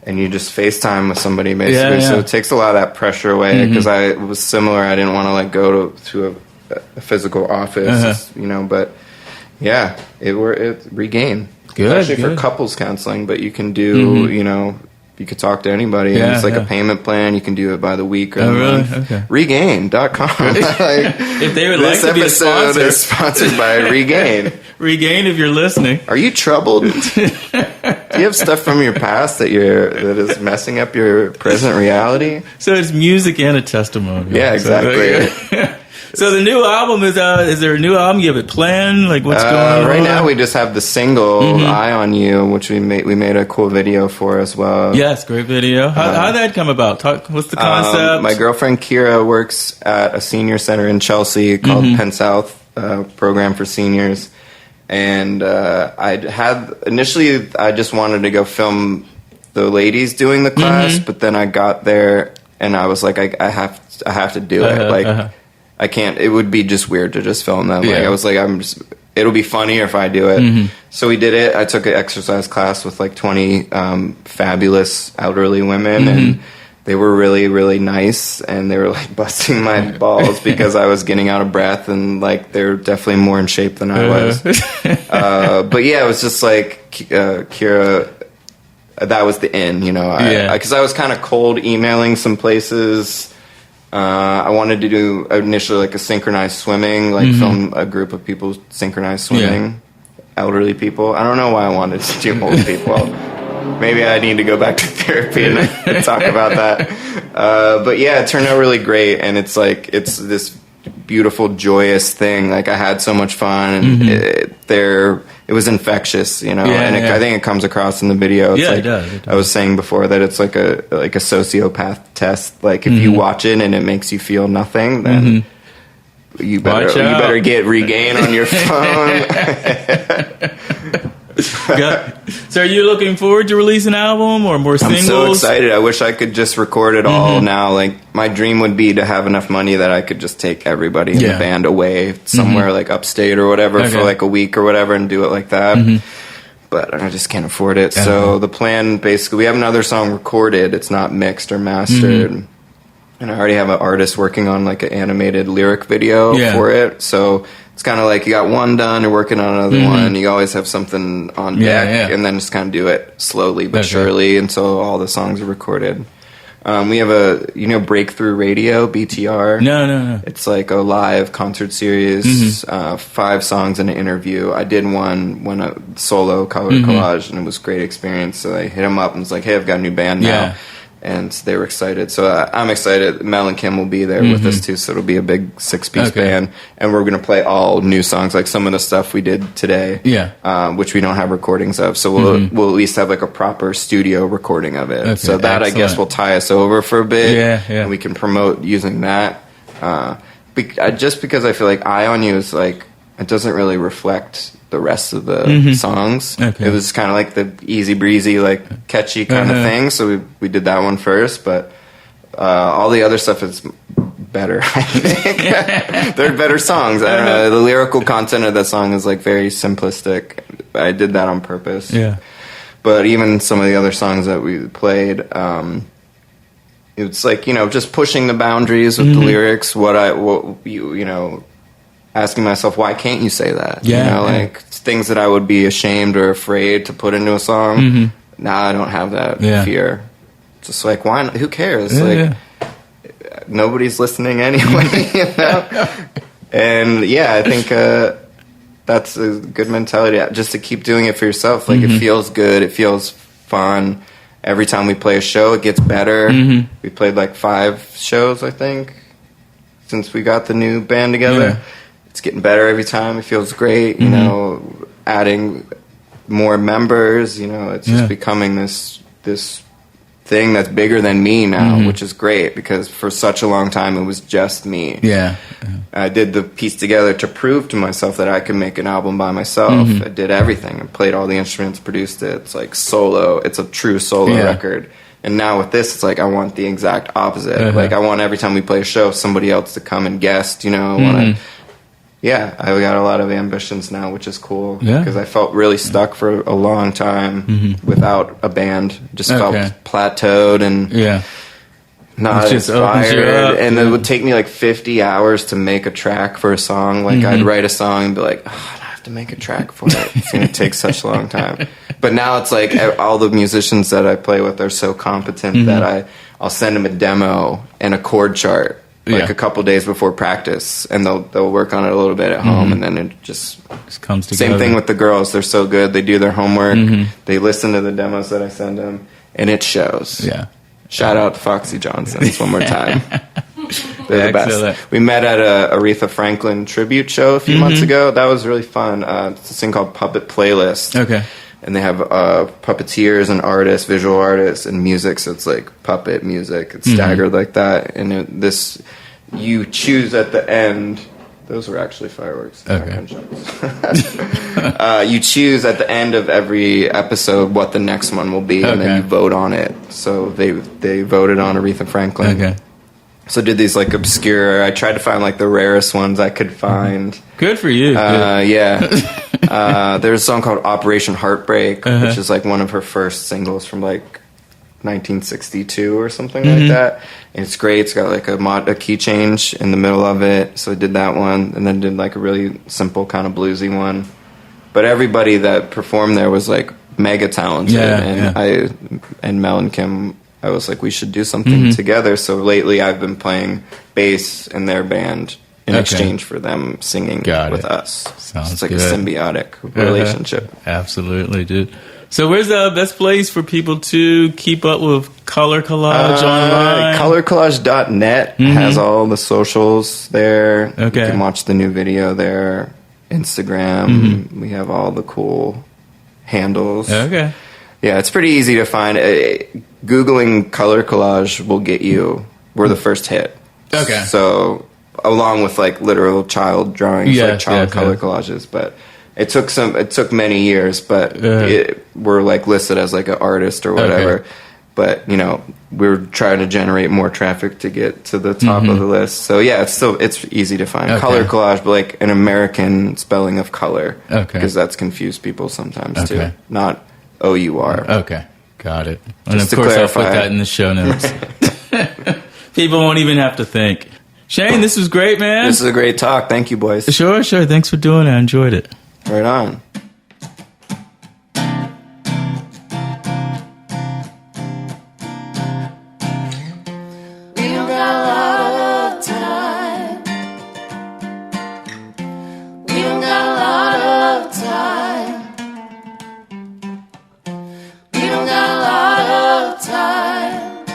And you just FaceTime with somebody basically. So it takes a lot of that pressure away because it was similar. I didn't want to like go to a physical office, but it Regain. Good. Especially for couples counseling, but you can do, you could talk to anybody. And it's like a payment plan. You can do it by the week or the month. Okay. Regain.com. If they would like to be a sponsor. This episode is sponsored by Regain. Regain, if you're listening. Are you troubled? Do you have stuff from your past that is messing up your present reality? So it's music and a testimony. Yeah, exactly. So the new album is there a new album? You have it planned? Like what's going on? Right now we just have the single "Eye on You," which we made a cool video for as well. Yes, great video. How'd that come about? What's the concept? My girlfriend Kira works at a senior center in Chelsea called Penn South Program for Seniors, and I just wanted to go film the ladies doing the class, but then I got there and I was like, I have to do it. I can't. It would be just weird to just film them. Like I was like, it'll be funnier if I do it. So we did it. I took an exercise class with like 20 fabulous elderly women, and they were really, really nice, and they were like busting my balls because I was getting out of breath, and like they're definitely more in shape than I was. But yeah, it was just like Kira. That was the end, because I was kind of cold emailing some places. I wanted to do initially like a synchronized swimming, like film a group of people synchronized swimming, elderly people. I don't know why I wanted to do old people. Maybe I need to go back to therapy and talk about that. But yeah, it turned out really great, and it's this beautiful, joyous thing. Like I had so much fun, and it was infectious, I think it comes across in the video. It's it does. I was saying before that it's like a sociopath test. Like if you watch it and it makes you feel nothing, then you better get Regain on your phone. So are you looking forward to release an album or more singles? I'm so excited. I wish I could just record it all now. Like my dream would be to have enough money that I could just take everybody in the band away somewhere like upstate or whatever for like a week or whatever and do it like that. But I just can't afford it. So the plan, basically, we have another song recorded. It's not mixed or mastered. And I already have an artist working on like an animated lyric video for it. So it's kind of like you got one done, you're working on another one. You always have something on deck, and then just kind of do it slowly but surely until all the songs are recorded. We have a Breakthrough Radio, BTR. No. It's like a live concert series, 5 songs and an interview. I did one a solo Color Collage, and it was a great experience. So I hit him up and was like, "Hey, I've got a new band now." and they were excited. So I'm excited. Mel and Kim will be there with us too, so it'll be a big 6-piece band, and we're going to play all new songs, like some of the stuff we did today, which we don't have recordings of. So we'll at least have like a proper studio recording of it. So that, I guess, will tie us over for a bit, and we can promote using that. Just because I feel like Eye on You is like, it doesn't really reflect the rest of the songs. It was kind of like the easy breezy, like catchy kind of thing. So we did that one first, but all the other stuff is better. I think they're better songs. I don't know. The lyrical content of that song is like very simplistic. I did that on purpose. Yeah. But even some of the other songs that we played, it's like, you know, just pushing the boundaries with the lyrics. Asking myself, why can't you say that? Like things that I would be ashamed or afraid to put into a song. Now I don't have that fear. Just like, why not? Who cares? Nobody's listening anyway, you know? And I think that's a good mentality, just to keep doing it for yourself. Like it feels good, it feels fun. Every time we play a show, it gets better. We played like 5 shows, I think, since we got the new band together. It's getting better every time. It feels great, you know, adding more members, you know, it's just becoming this thing that's bigger than me now, which is great, because for such a long time it was just me. I did the piece together to prove to myself that I could make an album by myself. I did everything. I played all the instruments, produced it. It's like solo. It's a true solo record. And now with this, it's like I want the exact opposite. Like I want every time we play a show, somebody else to come and guest, you know. I want to... I got a lot of ambitions now, which is cool, because I felt really stuck for a long time without a band. Just felt plateaued and not inspired. And it would take me like 50 hours to make a track for a song. Like I'd write a song and be like, oh, I have to make a track for it. It's going to take such a long time. But now it's like all the musicians that I play with are so competent that I'll send them a demo and a chord chart. Like a couple days before practice, and they'll work on it a little bit at home, and then it just comes together. Same thing with the girls; they're so good. They do their homework. They listen to the demos that I send them, and it shows. Shout out to Foxy Johnstons one more time. They're the best. We met at a Aretha Franklin tribute show a few months ago. That was really fun. It's this thing called Puppet Playlist. And they have puppeteers and artists, visual artists, and music. So it's like puppet music. It's staggered like that. And you choose at the end. Those were actually fireworks. You choose at the end of every episode what the next one will be, and then you vote on it. So they voted on Aretha Franklin. So I did these like obscure. I tried to find like the rarest ones I could find. Good for you. There's a song called Operation Heartbreak, which is like one of her first singles from like 1962 or something like that. And it's great. It's got like a key change in the middle of it. So I did that one, and then did like a really simple kind of bluesy one. But everybody that performed there was like mega talented, and Mel and Kim, I was like, we should do something together. So lately I've been playing bass in their band in exchange for them singing with us. Sounds it's like good. a symbiotic relationship. Absolutely, dude. So where's the best place for people to keep up with Color Collage online? Colorcollage.net has all the socials there. You can watch the new video there. Instagram. We have all the cool handles. Yeah, it's pretty easy to find. Googling Color Collage will get you. We're the first hit. So along with like literal child drawings, like child color collages, but it took many years, but we're like listed as like an artist or whatever. But you know, we're trying to generate more traffic to get to the top of the list. So yeah, it's easy to find. Color Collage, but like an American spelling of color, because that's confused people sometimes too. Not O-U-R. Got it. And of course, I'll put that in the show notes. People won't even have to think. Shane, this was great, man. This is a great talk. Thank you, boys. Sure. Thanks for doing it. I enjoyed it. Right on. We don't got a lot of time. We don't got a lot of time. We don't got a lot of time.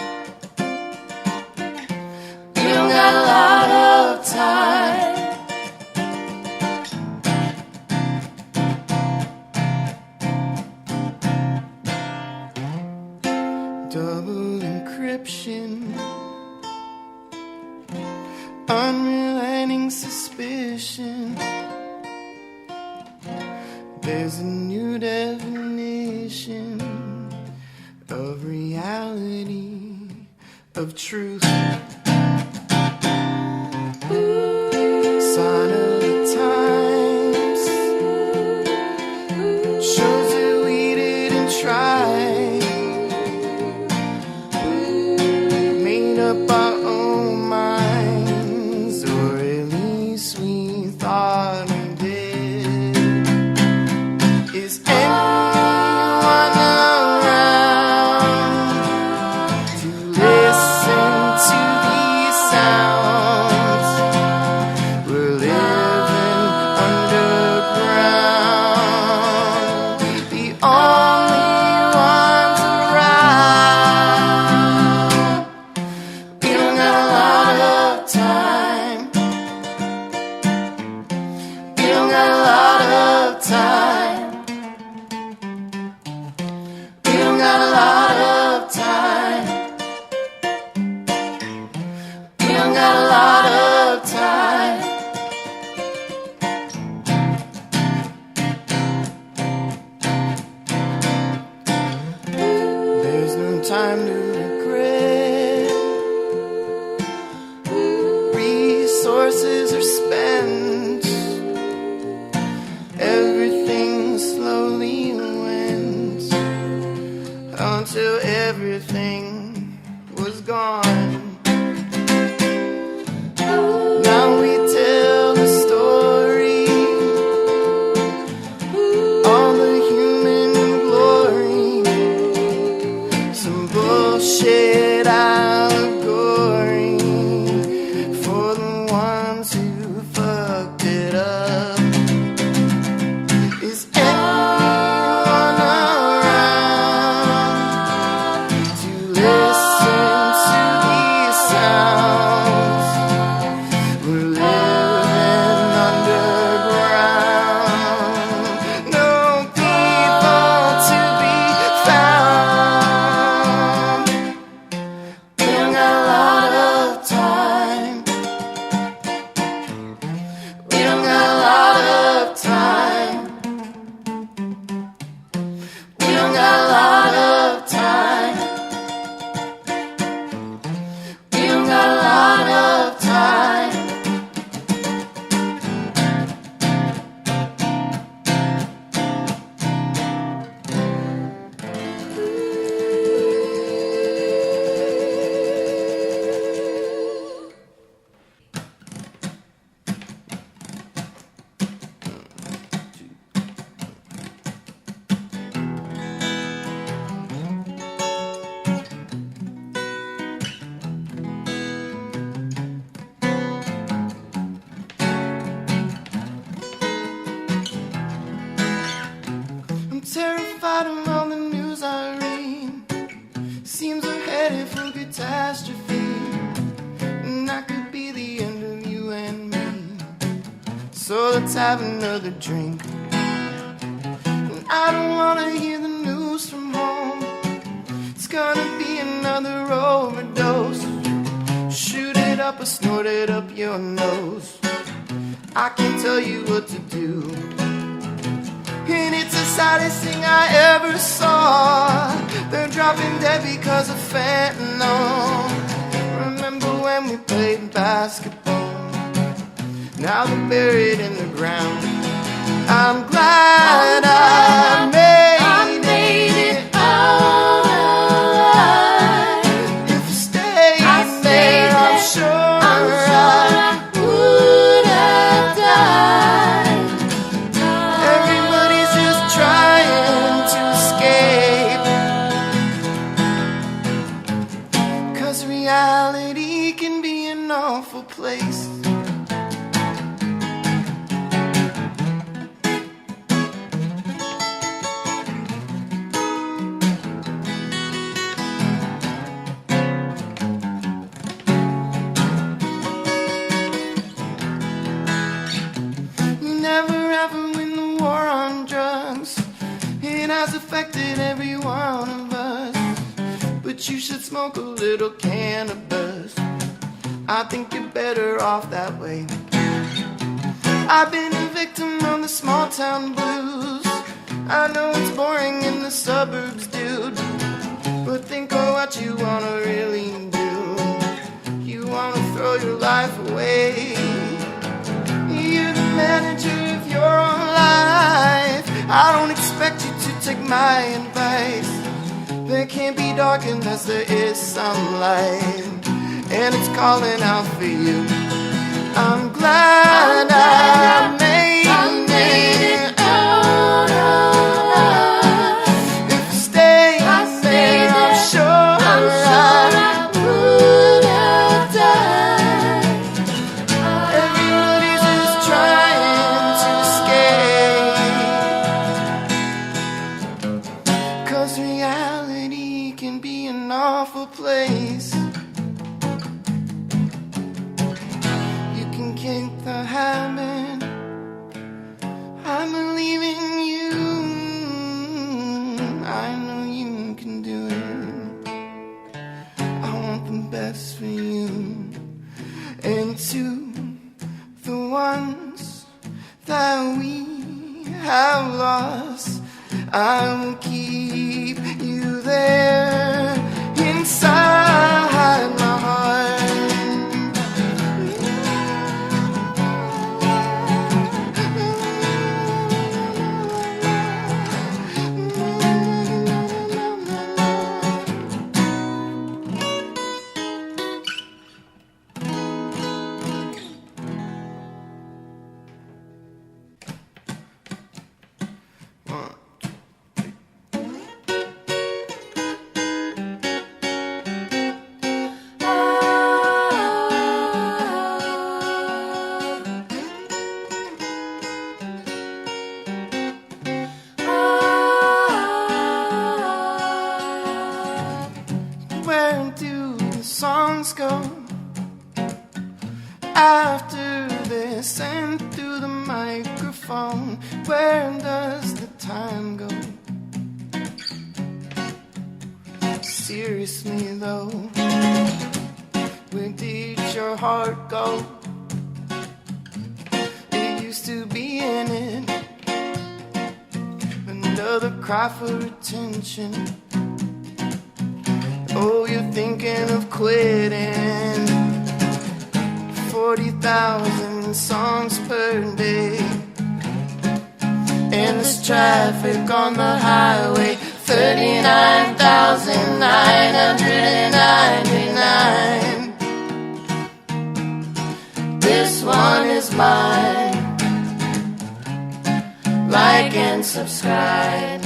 There's a new definition of reality, of truth. Sign of the times shows that we didn't try. Made up our own minds, or at least we thought we did. Is anyone around to listen to these sounds? We're living underground, the only ones around. We don't got a lot of time. We don't got a lot of time. We don't got a lot of time. We don't got a lot of time. There's no time to regret. Resources are spent. Everything slowly went until everything was gone. Now we tell the story, all the human glory, some bullshit allegory for the ones who fucked it up. Is anyone around to listen to these sounds? We're living underground, no people to be found. We don't got a lot of time. We don't got a lot of time. We don't got a lot of time. We don't got a lot of time. I'm terrified of all the news I read. Seems we're headed for catastrophe, and that could be the end of you and me. So let's have another drink. And I don't wanna hear the news from home. It's gonna be another overdose. Shoot it up or snort it up your nose. I can't tell you what to do. And it's the saddest thing I ever saw. They're dropping dead because of fentanyl. Remember when we played basketball? Now they're buried in the ground. I'm glad I made it out alive. If I stayed there, I'm sure I would have died. Everybody's just trying to escape, 'cause reality can be an awful place. You never ever win the war on drugs. It has affected every one of us. But you should smoke a little cannabis. I think you're better off that way. I've been a victim of the small town blues. I know it's boring in the suburbs, dude, but think of what you wanna really do. You wanna throw your life away. You're the manager of your own life. I don't expect you to take my advice. There can't be dark unless there is some light, and it's calling out for you. I'm glad I made it out alive. If I stayed there, I'm sure I would have died. Everybody's just trying to escape, 'cause reality can be an awful place. Kick the habit. I believe in you. I know you can do it. I want the best for you. And to the ones that we have lost, I will keep you there inside my heart. Where do the songs go after they're sent through the microphone? Where does the time go? Seriously though, where did your heart go? It used to be in it, another cry for attention. Oh, you're thinking of quitting. 40,000 songs per day, and this traffic on the highway. 39,999. This one is mine. Like and subscribe.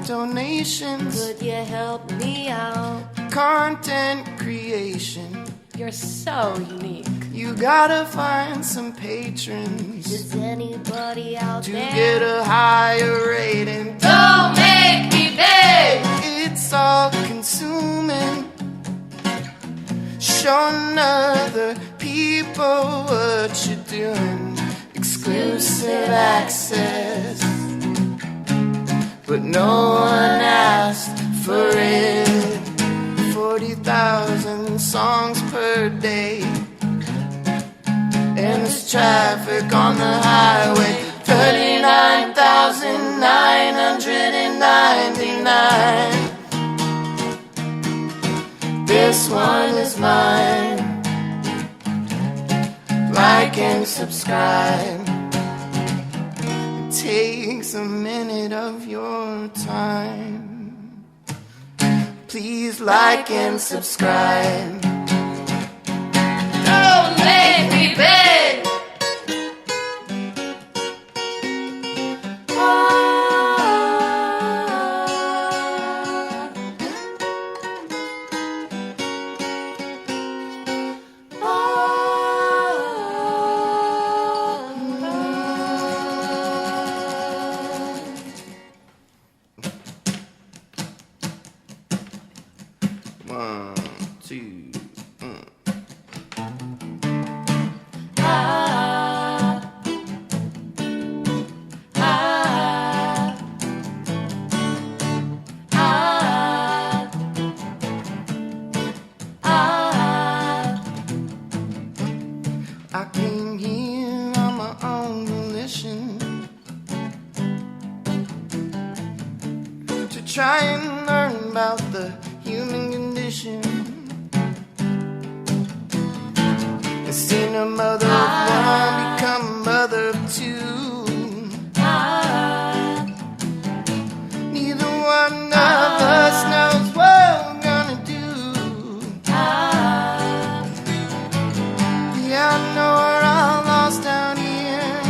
Donations. Could you help me out? Content creation. You're so unique. You gotta find some patrons. Is anybody out to there? Get a higher rating. Don't make me beg. It's all consuming. Showing other people what you're doing. Exclusive access. But no one asked for it. 40,000 songs per day, and this traffic on the highway. 39,999. This one is mine. Like and subscribe. Takes a minute of your time. Please like and subscribe. Don't make me beg. One, two. here on my own volition to try and learn about the human condition. I've seen a mother of one become a mother of two. Neither one of us knows what we're gonna do. Yeah, I know we're all lost out here,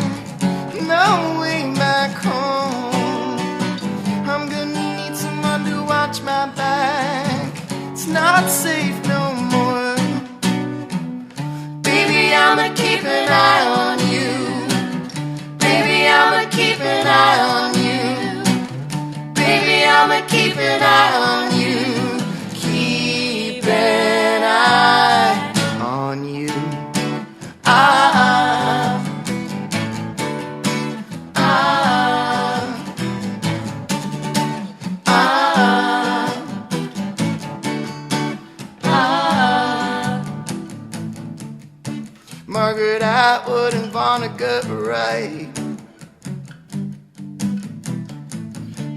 no way back home. I'm gonna need someone to watch my back. It's not safe no more. Baby, I'ma keep an eye on you. Baby, I'ma keep an eye on you. Baby, I'ma keep an eye on you. Keep an eye on you. Margaret Atwood and Vonnegut were right.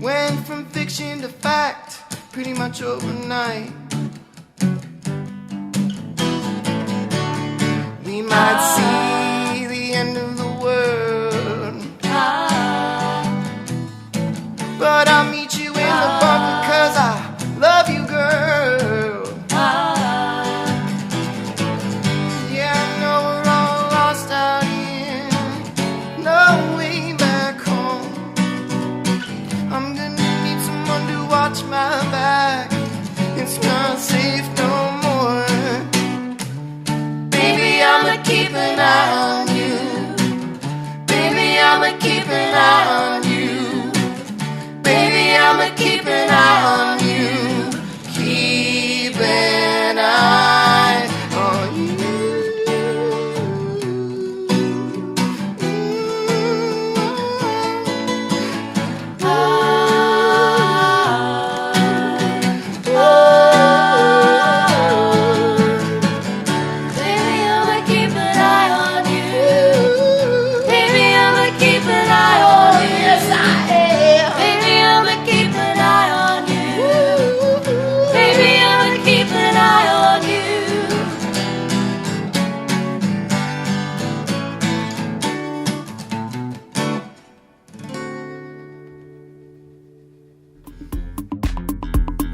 Went from fiction to fact pretty much overnight. We might see the end of the world, but I'll meet you in the bunker 'cause I love you, girl. Yeah, I know we're all lost out here, no way back home. I'm gonna need someone to watch my back. It's not safe no more. Baby, I'ma keep an eye on you. Baby, I'ma keep an eye on you. Baby, I'ma keep an eye on you. Keep an eye on you. Baby, I'ma keep an eye on you. Baby, I'ma keep an eye on you. Yes, I am. Baby, I'ma keep an eye on you. Baby, I'ma keep an eye on you.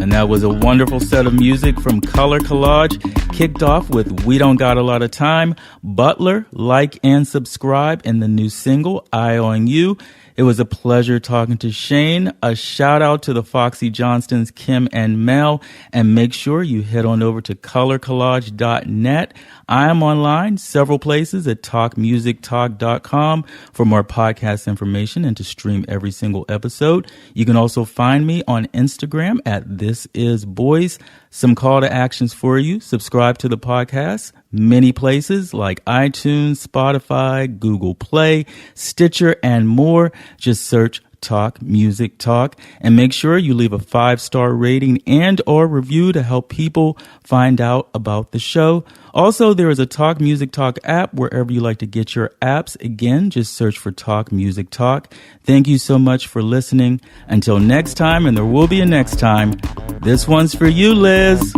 And that was a wonderful set of music from Color Collage. Kicked off with We Don't Got a Lot of Time, Butler, Like and Subscribe, and the new single, Eye on You. It was a pleasure talking to Shane. A shout out to the Foxy Johnstons, Kim and Mel. And make sure you head on over to colorcollage.net. I am online several places at talkmusictalk.com for more podcast information and to stream every single episode. You can also find me on Instagram at This Is Boice. Some call to actions for you. Subscribe to the podcast. Many places like iTunes, Spotify, Google Play, Stitcher, and more. Just search Talk Music Talk and make sure you leave a 5-star rating and or review to help people find out about the show. Also, there is a Talk Music Talk app wherever you like to get your apps. Again, just search for Talk Music Talk. Thank you so much for listening. Until next time, and there will be a next time, this one's for you, Liz.